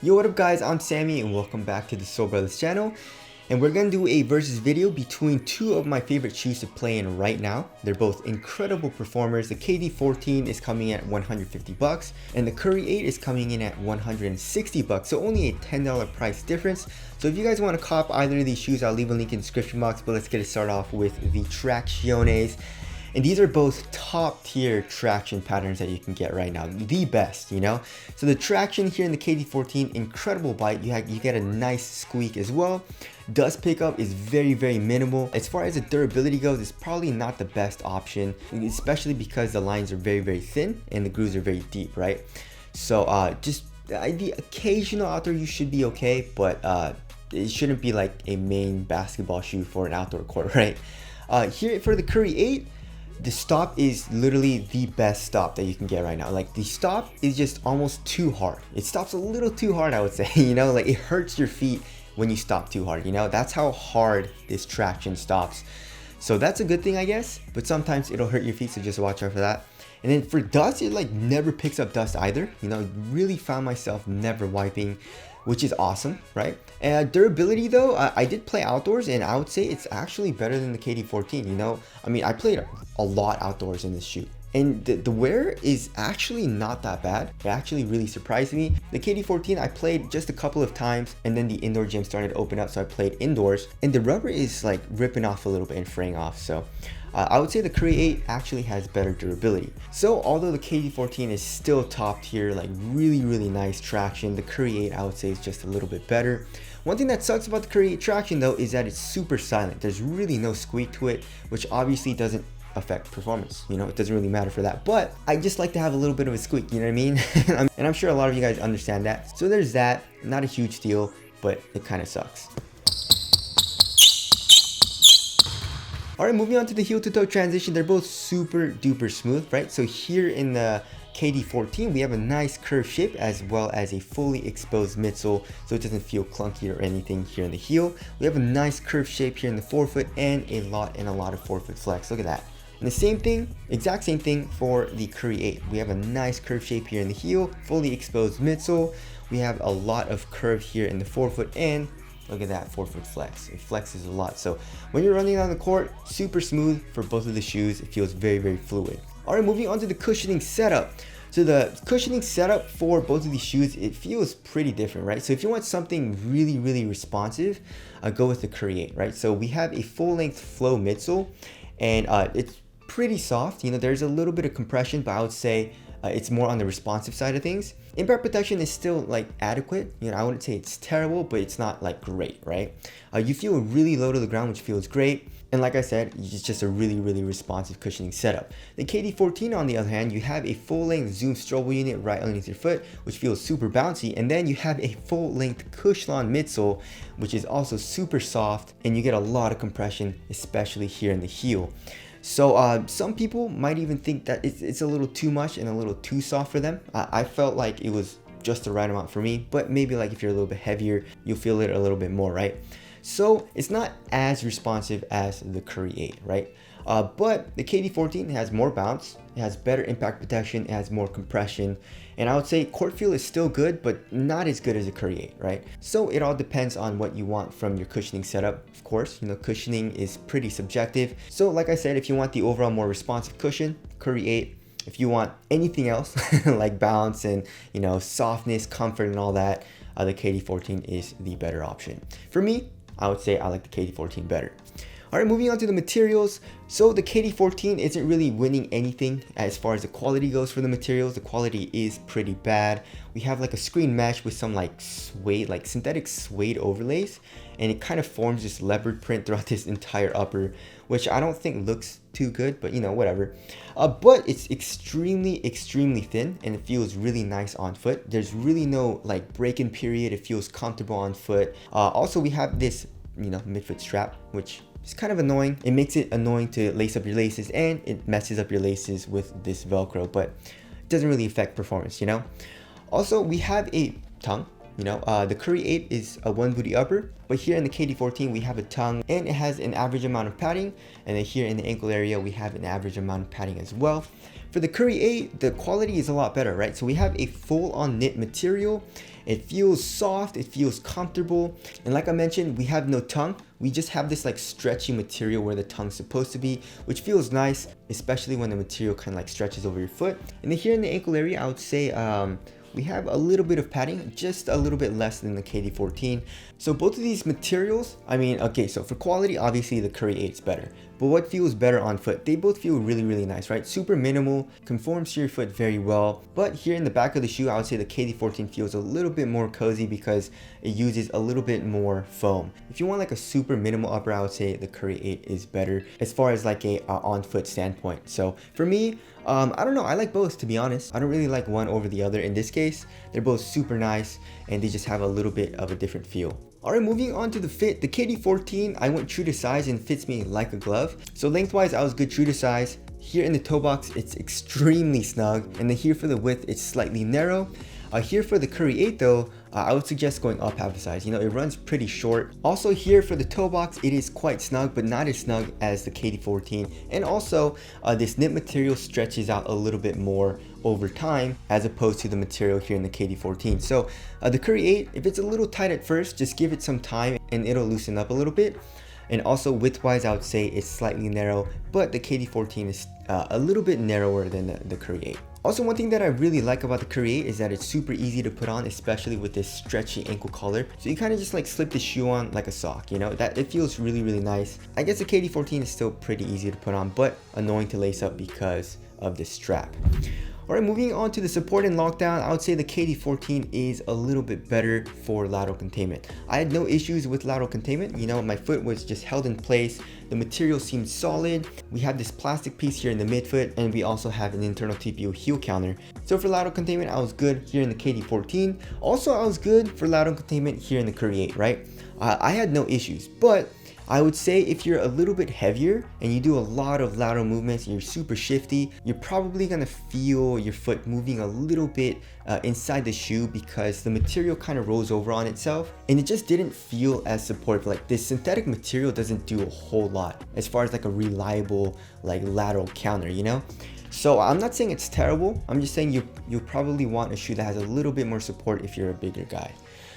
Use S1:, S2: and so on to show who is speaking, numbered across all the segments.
S1: Yo, what up guys, I'm Sammy and welcome back to the Soul Brothers channel. And we're gonna do a versus video between two of my favorite shoes to play in right now. They're both incredible performers. The KD14 is coming in at 150 bucks and the Curry 8 is coming in at 160 bucks. So only a $10 price difference. So if you guys want to cop either of these shoes, I'll leave a link in the description box, but let's get it started off with the Tracciones. And these are both top tier traction patterns that you can get right now, the best, you know. So the traction here in the KD14, incredible bite. You get a nice squeak as well. Dust pickup is very minimal. As far as the durability goes, it's probably not the best option, especially because the lines are very thin and the grooves are very deep, right? So just the occasional outdoor use should be okay, but it shouldn't be like a main basketball shoe for an outdoor court, right? Here for the Curry 8, the stop is literally the best stop that you can get right now. Like, the stop is just almost too hard. It stops a little too hard, I would say, you know, like it hurts your feet when you stop too hard, you know. That's how hard this traction stops. So that's a good thing, I guess, but sometimes it'll hurt your feet, so just watch out for that. And then for dust, it like never picks up dust either, you know. Really found myself never wiping, which is awesome, right? And durability though, I did play outdoors and I would say it's actually better than the KD14, you know. I mean, I played a lot outdoors in this shoe and the wear is actually not that bad. It actually really surprised me. The KD14 I played just a couple of times and then the indoor gym started to open up, so I played indoors and the rubber is like ripping off a little bit and fraying off. So I would say the Curry 8 actually has better durability. So although the KD14 is still top tier, like really nice traction, the Curry 8 I would say is just a little bit better. One thing that sucks about the Curry 8 traction though is that it's super silent. There's really no squeak to it, which obviously doesn't affect performance, you know. It doesn't really matter for that, but I just like to have a little bit of a squeak, you know what I mean? And I'm sure a lot of you guys understand that. So there's that. Not a huge deal, but it kind of sucks. Alright, moving on to the heel to toe transition. They're both super duper smooth, right? So here in the KD14, we have a nice curved shape as well as a fully exposed midsole, so it doesn't feel clunky or anything here in the heel. We have a nice curved shape here in the forefoot and a lot of forefoot flex. Look at that. And the same thing, exact same thing for the Curry 8. We have a nice curved shape here in the heel, fully exposed midsole. We have a lot of curve here in the forefoot and look at that forefoot flex. It flexes a lot. So when you're running on the court, super smooth for both of the shoes. It feels very fluid. All right, moving on to the cushioning setup. So the cushioning setup for both of these shoes, it feels pretty different, right? So if you want something really responsive, go with the Curry 8, right? So we have a full length flow midsole and it's pretty soft. You know, there's a little bit of compression, but I would say it's more on the responsive side of things. Impact protection is still like adequate. You know, I wouldn't say it's terrible, but it's not like great, right? You feel really low to the ground, which feels great. And like I said, it's just a really responsive cushioning setup. The KD14 on the other hand, you have a full-length Zoom Strobel unit right underneath your foot, which feels super bouncy. And then you have a full-length Cushlon midsole, which is also super soft, and you get a lot of compression, especially here in the heel. So some people might even think that it's a little too much and a little too soft for them. I felt like it was just the right amount for me, but maybe like if you're a little bit heavier, you'll feel it a little bit more, right? So it's not as responsive as the Curry 8, right? But the KD14 has more bounce, it has better impact protection, it has more compression, and I would say court feel is still good, but not as good as the Curry 8, right? So it all depends on what you want from your cushioning setup. Of course, you know, cushioning is pretty subjective. So like I said, if you want the overall more responsive cushion, Curry 8. If you want anything else like bounce and, you know, softness, comfort and all that, the KD14 is the better option. For me, I would say I like the KD14 better. All right, moving on to the materials. So the KD14 isn't really winning anything as far as the quality goes for the materials. The quality is pretty bad. We have like a screen mesh with some like suede, like synthetic suede overlays, and it kind of forms this leopard print throughout this entire upper, which I don't think looks too good, but you know, whatever. But it's extremely thin and it feels really nice on foot. There's really no like break-in period. It feels comfortable on foot. Also, we have this, you know, midfoot strap, which is kind of annoying. It makes it annoying to lace up your laces and it messes up your laces with this Velcro, but it doesn't really affect performance, you know. Also, we have a tongue, You know, the Curry 8 is a one booty upper, but here in the KD14 we have a tongue and it has an average amount of padding, and then here in the ankle area we have an average amount of padding as well. For the Curry 8, the quality is a lot better, right? So we have a full-on knit material. It feels soft, it feels comfortable, and like I mentioned, we have no tongue. We just have this like stretchy material where the tongue's supposed to be, which feels nice, especially when the material kind of like stretches over your foot. And then here in the ankle area, I would say we have a little bit of padding, just a little bit less than the KD14. So both of these materials, I mean, okay, so for quality, obviously the Curry 8 is better. But what feels better on foot? They both feel really, really nice, right? Super minimal, conforms to your foot very well. But here in the back of the shoe, I would say the KD14 feels a little bit more cozy because it uses a little bit more foam. If you want like a super minimal upper, I would say the Curry 8 is better as far as like a on foot standpoint. So for me, I don't know, I like both, to be honest. I don't really like one over the other in this case. They're both super nice and they just have a little bit of a different feel. Alright, moving on to the fit. The KD14, I went true to size and fits me like a glove. So lengthwise, I was good true to size. Here in the toe box, it's extremely snug. And then here for the width, it's slightly narrow. Here for the Curry 8 though, I would suggest going up half a size. You know, it runs pretty short. Also here for the toe box, it is quite snug, but not as snug as the KD14. And also, this knit material stretches out a little bit more over time as opposed to the material here in the KD14. So the Curry 8, if it's a little tight at first, just give it some time and it'll loosen up a little bit. And also width-wise, I would say it's slightly narrow, but the KD14 is a little bit narrower than the Curry 8. Also, one thing that I really like about the Curry 8 is that it's super easy to put on, especially with this stretchy ankle collar. So you kind of just like slip the shoe on like a sock, you know, that it feels really, really nice. I guess the KD14 is still pretty easy to put on, but annoying to lace up because of this strap. Alright, moving on to the support and lockdown, I would say the KD14 is a little bit better for lateral containment. I had no issues with lateral containment. You know, my foot was just held in place. The material seemed solid. We have this plastic piece here in the midfoot, and we also have an internal TPO heel counter. So for lateral containment, I was good here in the KD14. Also, I was good for lateral containment here in the Curry 8, right? I had no issues, but I would say if you're a little bit heavier and you do a lot of lateral movements and you're super shifty, you're probably gonna feel your foot moving a little bit inside the shoe because the material kind of rolls over on itself and it just didn't feel as supportive. Like this synthetic material doesn't do a whole lot as far as like a reliable like lateral counter, you know? So I'm not saying it's terrible. I'm just saying you probably want a shoe that has a little bit more support if you're a bigger guy.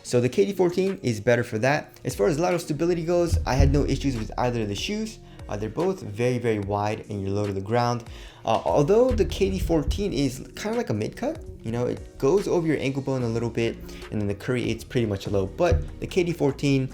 S1: So the KD14 is better for that. As far as lateral stability goes, I had no issues with either of the shoes. They're both very, very wide and you're low to the ground. Although the KD14 is kind of like a mid-cut, you know, it goes over your ankle bone a little bit, and then the Curry 8 is pretty much low. But the KD14,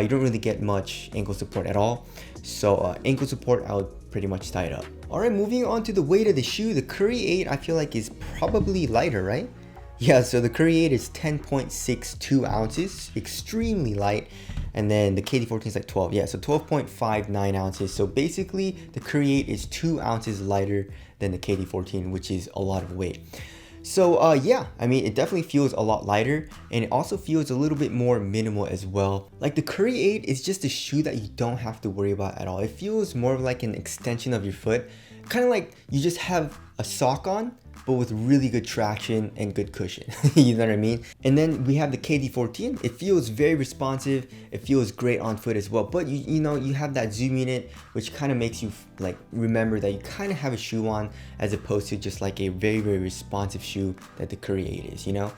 S1: you don't really get much ankle support at all. So ankle support, I would pretty much tie it up. All right, moving on to the weight of the shoe. The Curry 8, I feel like is probably lighter, right? Yeah, so the Curry 8 is 10.62 ounces, extremely light. And then the KD14 is like 12, yeah, so 12.59 ounces. So basically, the Curry 8 is 2 ounces lighter than the KD14, which is a lot of weight. So yeah, I mean, it definitely feels a lot lighter, and it also feels a little bit more minimal as well. Like the Curry 8 is just a shoe that you don't have to worry about at all. It feels more like an extension of your foot, kind of like you just have a sock on, but with really good traction and good cushion. You know what I mean? And then we have the KD14. It feels very responsive. It feels great on foot as well. But you know, you have that zoom unit, which kind of makes you like remember that you kind of have a shoe on as opposed to just like a very, very responsive shoe that the Curry 8 is, you know?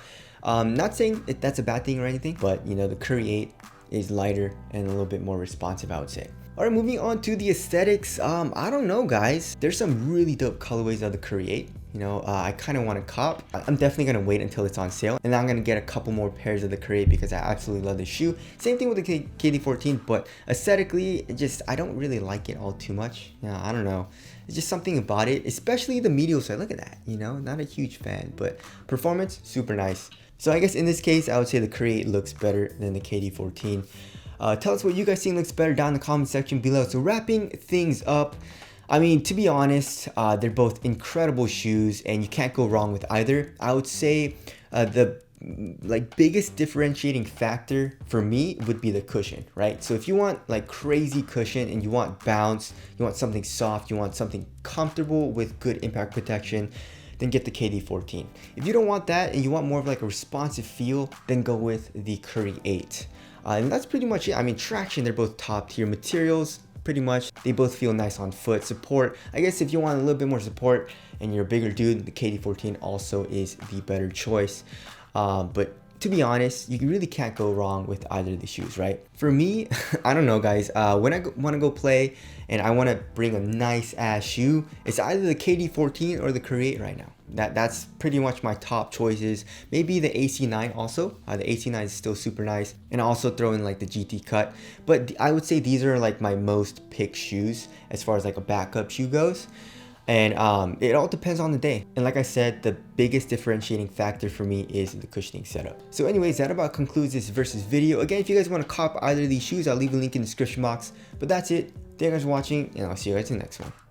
S1: Not saying that that's a bad thing or anything, but you know, the Curry 8 is lighter and a little bit more responsive, I would say. All right, moving on to the aesthetics. I don't know, guys. There's some really dope colorways of the Curry 8. You know, I kind of want to cop. I'm definitely going to wait until it's on sale. And then I'm going to get a couple more pairs of the Curry 8 because I absolutely love the shoe. Same thing with the KD14, but aesthetically, I don't really like it all too much. Yeah, I don't know. It's just something about it, especially the medial side. Look at that, you know, not a huge fan, but performance, super nice. So I guess in this case, I would say the Curry 8 looks better than the KD14. Tell us what you guys think looks better down in the comment section below. So wrapping things up, I mean, to be honest, they're both incredible shoes and you can't go wrong with either. I would say the biggest differentiating factor for me would be the cushion, right? So if you want like crazy cushion and you want bounce, you want something soft, you want something comfortable with good impact protection, then get the KD14. If you don't want that and you want more of like a responsive feel, then go with the Curry 8. And that's pretty much it. I mean, traction, they're both top tier materials. Pretty much, they both feel nice on foot. Support, I guess if you want a little bit more support and you're a bigger dude, the KD14 also is the better choice. But to be honest, you really can't go wrong with either of the shoes, right? For me, I don't know guys, when I want to go play and I want to bring a nice ass shoe, it's either the KD14 or the Curry 8 right now. That's pretty much my top choices. Maybe the AC9 also. The AC9 is still super nice. And I also throw in like the GT Cut. But I would say these are like my most picked shoes as far as like a backup shoe goes. And it all depends on the day. And like I said, the biggest differentiating factor for me is the cushioning setup. So anyways, that about concludes this versus video. Again, if you guys want to cop either of these shoes, I'll leave a link in the description box. But that's it. Thank you guys for watching, and I'll see you guys in the next one.